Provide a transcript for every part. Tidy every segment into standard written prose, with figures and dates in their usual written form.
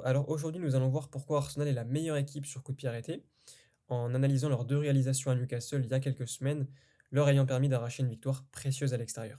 Alors aujourd'hui, nous allons voir pourquoi Arsenal est la meilleure équipe sur coup de pied arrêté, en analysant leurs deux réalisations à Newcastle il y a quelques semaines, leur ayant permis d'arracher une victoire précieuse à l'extérieur.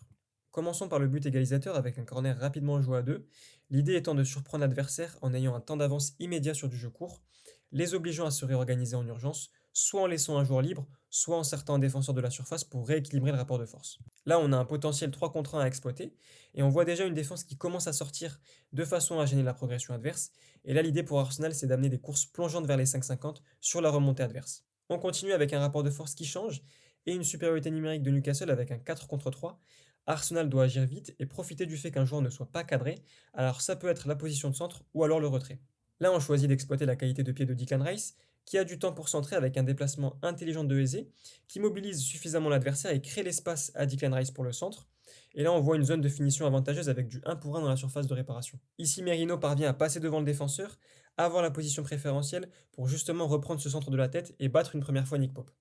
Commençons par le but égalisateur avec un corner rapidement joué à deux, l'idée étant de surprendre l'adversaire en ayant un temps d'avance immédiat sur du jeu court, les obligeant à se réorganiser en urgence, soit en laissant un joueur libre, soit en sortant un défenseur de la surface pour rééquilibrer le rapport de force. Là, on a un potentiel 3 contre 1 à exploiter, et on voit déjà une défense qui commence à sortir de façon à gêner la progression adverse, et là l'idée pour Arsenal c'est d'amener des courses plongeantes vers les 5,50 sur la remontée adverse. On continue avec un rapport de force qui change, et une supériorité numérique de Newcastle avec un 4 contre 3. Arsenal doit agir vite et profiter du fait qu'un joueur ne soit pas cadré, alors ça peut être la position de centre ou alors le retrait. Là, on choisit d'exploiter la qualité de pied de Declan Rice, qui a du temps pour centrer avec un déplacement intelligent de Eze, qui mobilise suffisamment l'adversaire et crée l'espace à Declan Rice pour le centre. Et là, on voit une zone de finition avantageuse avec du 1 pour 1 dans la surface de réparation. Ici, Merino parvient à passer devant le défenseur, avoir la position préférentielle pour justement reprendre ce centre de la tête et battre une première fois Nick Pope.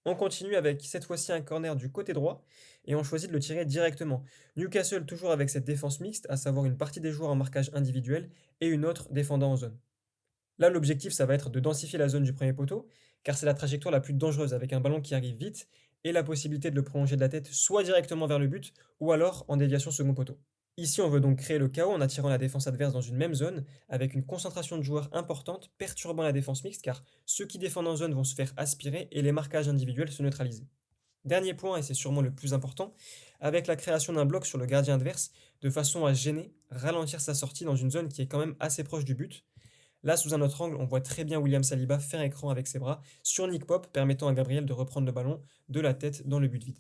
On continue avec cette fois-ci un corner du côté droit et on choisit de le tirer directement. Newcastle toujours avec cette défense mixte, à savoir une partie des joueurs en marquage individuel et une autre défendant en zone. Là, l'objectif, ça va être de densifier la zone du premier poteau, car c'est la trajectoire la plus dangereuse avec un ballon qui arrive vite et la possibilité de le prolonger de la tête soit directement vers le but ou alors en déviation second poteau. Ici, on veut donc créer le chaos en attirant la défense adverse dans une même zone, avec une concentration de joueurs importante, perturbant la défense mixte, car ceux qui défendent en zone vont se faire aspirer et les marquages individuels se neutraliser. Dernier point, et c'est sûrement le plus important, avec la création d'un bloc sur le gardien adverse, de façon à gêner, ralentir sa sortie dans une zone qui est quand même assez proche du but. Là, sous un autre angle, on voit très bien William Saliba faire écran avec ses bras sur Nick Pope, permettant à Gabriel de reprendre le ballon de la tête dans le but vide.